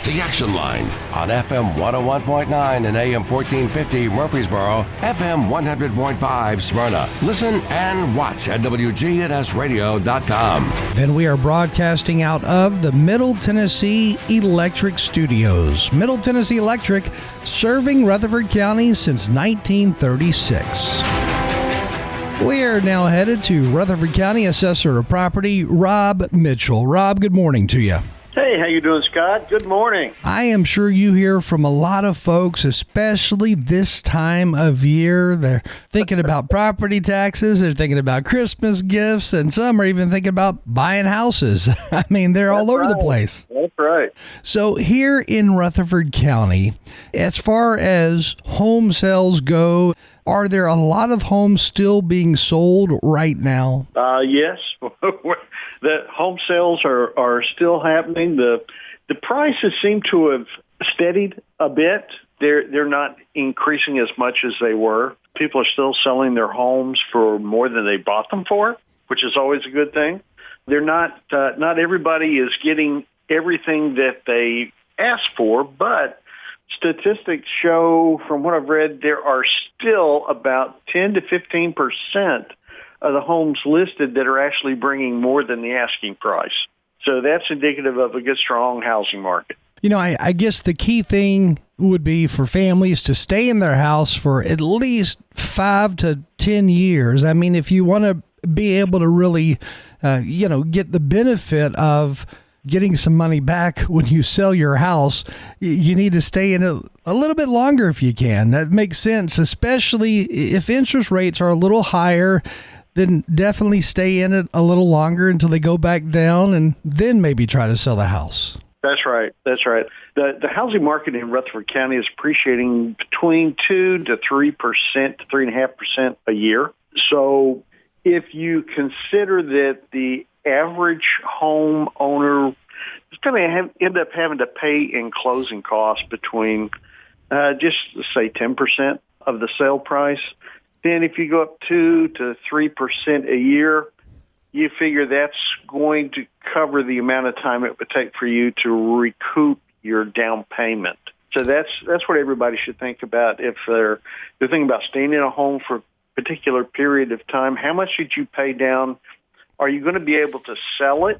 The Action Line on FM 101.9 and AM 1450 Murfreesboro, FM 100.5 Smyrna. Listen and watch at WGNSradio.com. Then we are broadcasting out of the Middle Tennessee Electric Studios. Middle Tennessee Electric, serving Rutherford County since 1936. We are now headed to Rutherford County Assessor of Property, Rob Mitchell. Rob, good morning to you. Hey, how you doing, Scott? Good morning. I am sure you hear from a lot of folks, especially this time of year. They're thinking about property taxes, they're thinking about Christmas gifts, and some are even thinking about buying houses. I mean, they're all over the place. That's right. So here in Rutherford County, as far as home sales go, are there a lot of homes still being sold right now? Yes. The home sales are still happening. The prices seem to have steadied a bit. They're not increasing as much as they were. People are still selling their homes for more than they bought them for, which is always a good thing. They're not everybody is getting everything that they asked for, but statistics show, from what I've read, there are still about 10 to 15% of the homes listed that are actually bringing more than the asking price. So that's indicative of a good, strong housing market. You know, I guess the key thing would be for families to stay in their house for at least 5 to 10 years. I mean, if you want to be able to really, get the benefit of getting some money back when you sell your house, you need to stay in it a little bit longer if you can. That makes sense, especially if interest rates are a little higher. Then definitely stay in it a little longer until they go back down, and then maybe try to sell the house. That's right. That's right. The housing market in Rutherford County is appreciating between 2 to 3%, 3.5% a year. So if you consider that the average home owner is going to end up having to pay in closing costs between just say 10% of the sale price, then if you go up 2 to 3% a year, you figure that's going to cover the amount of time it would take for you to recoup your down payment. So that's what everybody should think about if they're thinking about staying in a home for a particular period of time. How much did you pay down? Are you going to be able to sell it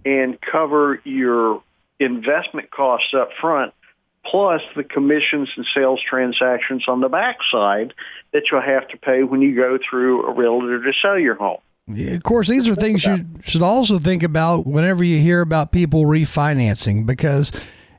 and cover your investment costs up front, plus the commissions and sales transactions on the backside that you'll have to pay when you go through a realtor to sell your home? Yeah, of course, these are things you should also think about whenever you hear about people refinancing, because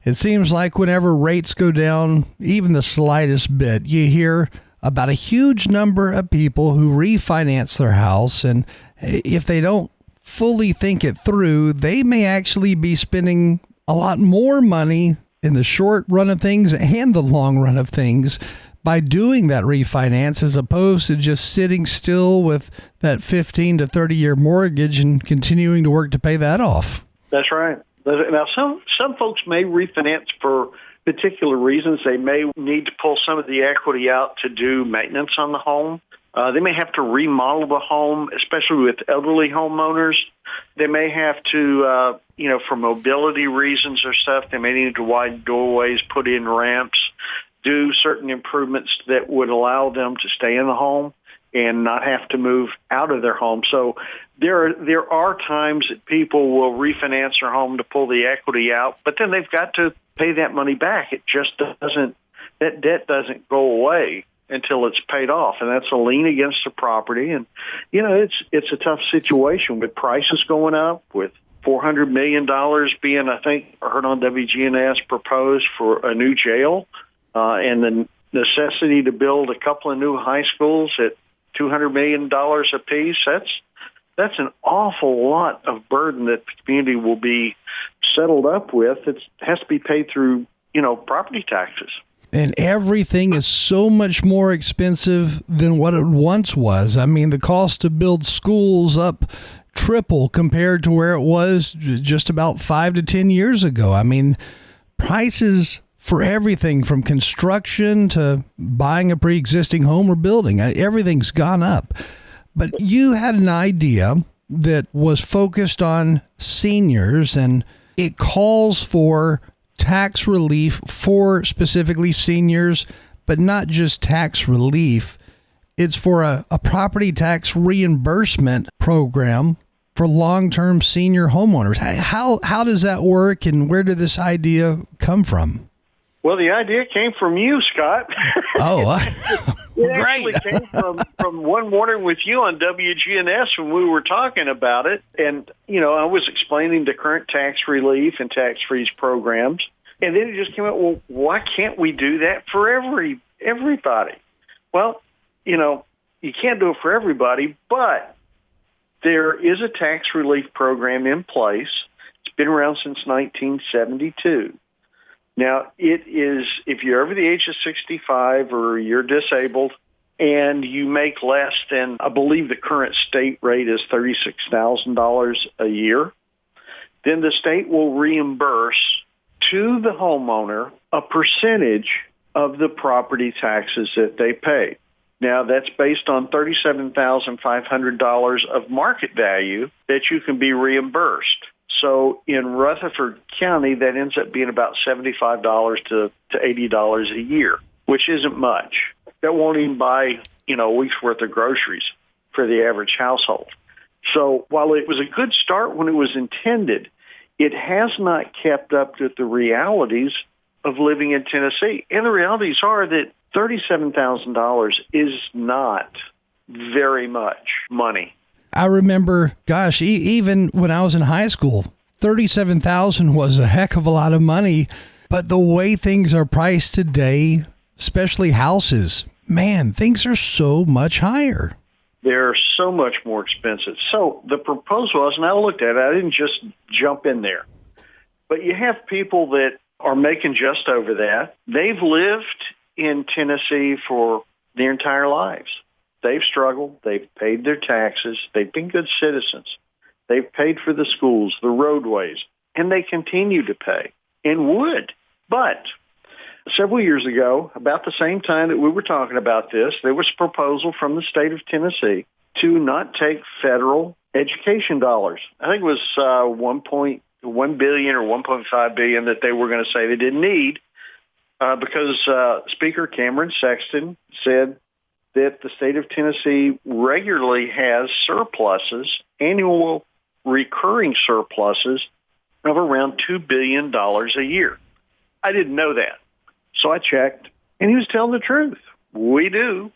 it seems like whenever rates go down even the slightest bit, you hear about a huge number of people who refinance their house, and if they don't fully think it through, they may actually be spending a lot more money in the short run of things and the long run of things by doing that refinance, as opposed to just sitting still with that 15 to 30-year mortgage and continuing to work to pay that off. That's right. Now, some folks may refinance for particular reasons. They may need to pull some of the equity out to do maintenance on the home. They may have to remodel the home, especially with elderly homeowners. They may have to, for mobility reasons or stuff, they may need to widen doorways, put in ramps, do certain improvements that would allow them to stay in the home and not have to move out of their home. So there are times that people will refinance their home to pull the equity out, but then they've got to pay that money back. It just doesn't, that debt doesn't go away until it's paid off, and that's a lien against the property. And it's a tough situation with prices going up, with $400 million being, I think, I heard on WGNS, proposed for a new jail, and the necessity to build a couple of new high schools at $200 million apiece. That's an awful lot of burden that the community will be settled up with. It has to be paid through, property taxes. And everything is so much more expensive than what it once was. I mean, the cost to build schools up triple compared to where it was just about 5 to 10 years ago. I mean, prices for everything from construction to buying a pre-existing home or building, everything's gone up. But you had an idea that was focused on seniors, and it calls for tax relief for specifically seniors, but not just tax relief. It's for a property tax reimbursement program for long-term senior homeowners. How does that work, and where did this idea come from? Well, the idea came from you, Scott. Oh, it actually came from one morning with you on WGNS when we were talking about it. And, I was explaining the current tax relief and tax freeze programs. And then it just came out, well, why can't we do that for everybody? Well, you can't do it for everybody, but there is a tax relief program in place. It's been around since 1972. Now, it is, if you're over the age of 65 or you're disabled and you make less than, I believe the current state rate is $36,000 a year, then the state will reimburse to the homeowner a percentage of the property taxes that they pay. Now, that's based on $37,500 of market value that you can be reimbursed. So in Rutherford County, that ends up being about $75 to $80 a year, which isn't much. That won't even buy, a week's worth of groceries for the average household. So while it was a good start when it was intended, it has not kept up with the realities of living in Tennessee. And the realities are that $37,000 is not very much money. I remember, even when I was in high school, $37,000 was a heck of a lot of money. But the way things are priced today, especially houses, man, things are so much higher. They're so much more expensive. So the proposal was, and I looked at it, I didn't just jump in there. But you have people that are making just over that. They've lived in Tennessee for their entire lives. They've struggled. They've paid their taxes. They've been good citizens. They've paid for the schools, the roadways, and they continue to pay and would. But several years ago, about the same time that we were talking about this, there was a proposal from the state of Tennessee to not take federal education dollars. I think it was $1.1 billion or $1.5 billion that they were going to say they didn't need because Speaker Cameron Sexton said that the state of Tennessee regularly has surpluses, annual recurring surpluses of around $2 billion a year. I didn't know that. So I checked, and he was telling the truth. We do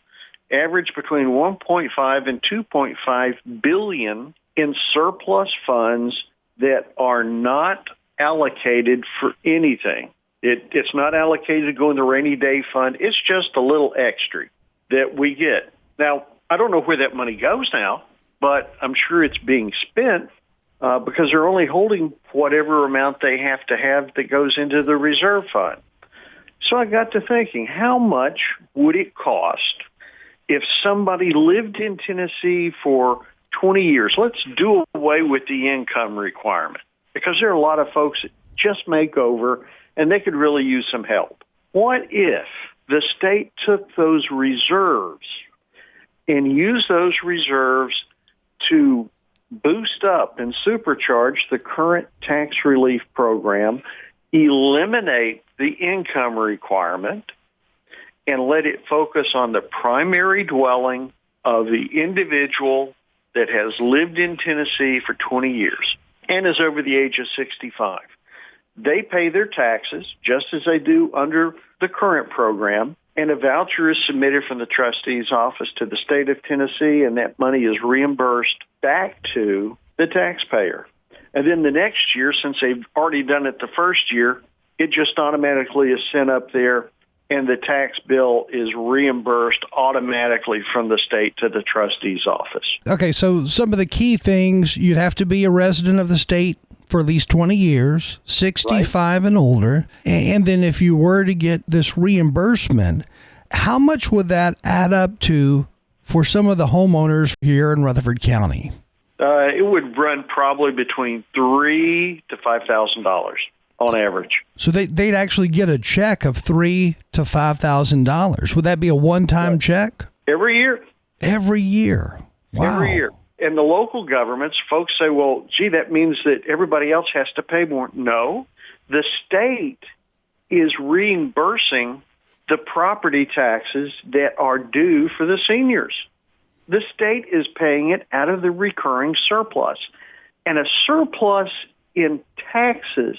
average between 1.5 and 2.5 billion in surplus funds that are not allocated for anything. It's not allocated to go in the rainy day fund. It's just a little extra that we get. Now, I don't know where that money goes now, but I'm sure it's being spent because they're only holding whatever amount they have to have that goes into the reserve fund. So I got to thinking, how much would it cost if somebody lived in Tennessee for 20 years? Let's do away with the income requirement because there are a lot of folks that just make over and they could really use some help. What if the state took those reserves and used those reserves to boost up and supercharge the current tax relief program, eliminate the income requirement, and let it focus on the primary dwelling of the individual that has lived in Tennessee for 20 years and is over the age of 65. They pay their taxes just as they do under the current program, and a voucher is submitted from the trustee's office to the state of Tennessee, and that money is reimbursed back to the taxpayer. And then the next year, since they've already done it the first year, it just automatically is sent up there, and the tax bill is reimbursed automatically from the state to the trustee's office. Okay, so some of the key things, you'd have to be a resident of the state for at least 20 years, 65 and older. And then if you were to get this reimbursement, how much would that add up to for some of the homeowners here in Rutherford County? It would run probably between $3,000 to $5,000 on average. So they'd actually get a check of $3,000 to $5,000. Would that be a one-time check? Every year. Every year. Wow. Every year. And the local governments, folks say, well, gee, that means that everybody else has to pay more. No, the state is reimbursing the property taxes that are due for the seniors. The state is paying it out of the recurring surplus. And a surplus in taxes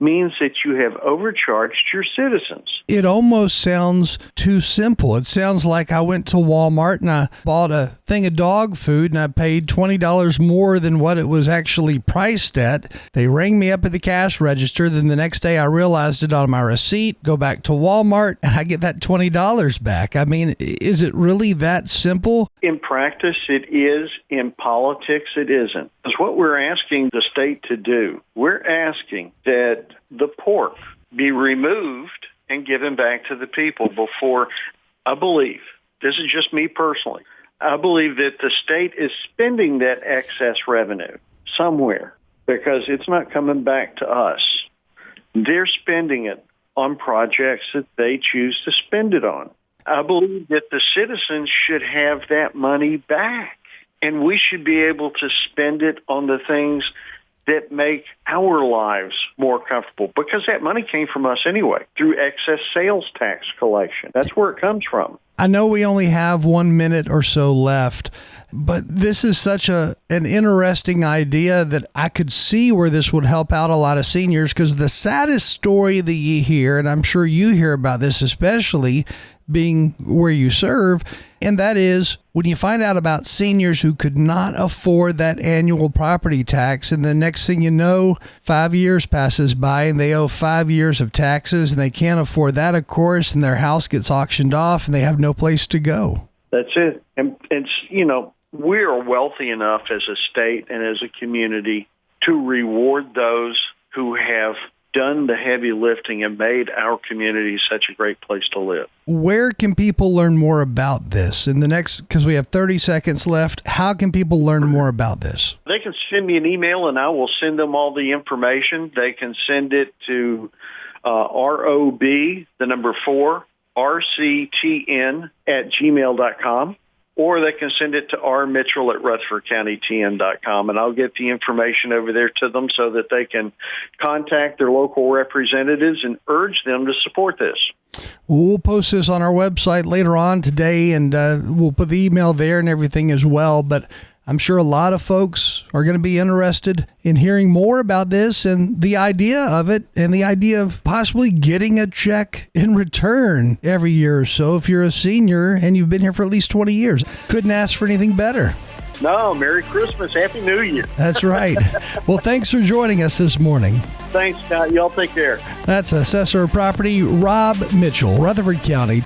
means that you have overcharged your citizens. It almost sounds too simple. It sounds like I went to Walmart and I bought a thing of dog food and I paid $20 more than what it was actually priced at. They rang me up at the cash register. Then the next day I realized it on my receipt, go back to Walmart, and I get that $20 back. I mean, is it really that simple? In practice, it is. In politics, it isn't. That's what we're asking the state to do. We're asking that the pork be removed and given back to the people before, I believe, this is just me personally, I believe that the state is spending that excess revenue somewhere because it's not coming back to us. They're spending it on projects that they choose to spend it on. I believe that the citizens should have that money back, and we should be able to spend it on the things that make our lives more comfortable, because that money came from us anyway through excess sales tax collection. That's where it comes from. I know we only have 1 minute or so left, but this is such an interesting idea that I could see where this would help out a lot of seniors, because the saddest story that you hear, and I'm sure you hear about this, especially being where you serve, and that is when you find out about seniors who could not afford that annual property tax, and the next thing you know, 5 years passes by and they owe 5 years of taxes and they can't afford that, of course, and their house gets auctioned off and they have no place to go. That's it. And it's, we're wealthy enough as a state and as a community to reward those who have done the heavy lifting and made our community such a great place to live. Where can people learn more about this? In the next, because we have 30 seconds left, how can people learn more about this? They can send me an email and I will send them all the information. They can send it to ROB, the number 4, RCTN@gmail.com. Or they can send it to rmitchell@rutherfordcountytn.com, and I'll get the information over there to them so that they can contact their local representatives and urge them to support this. We'll post this on our website later on today, and we'll put the email there and everything as well. But I'm sure a lot of folks are going to be interested in hearing more about this and the idea of it, and the idea of possibly getting a check in return every year or so if you're a senior and you've been here for at least 20 years. Couldn't ask for anything better. No, Merry Christmas. Happy New Year. That's right. Well, thanks for joining us this morning. Thanks, Scott. Y'all take care. That's Assessor of Property Rob Mitchell, Rutherford County.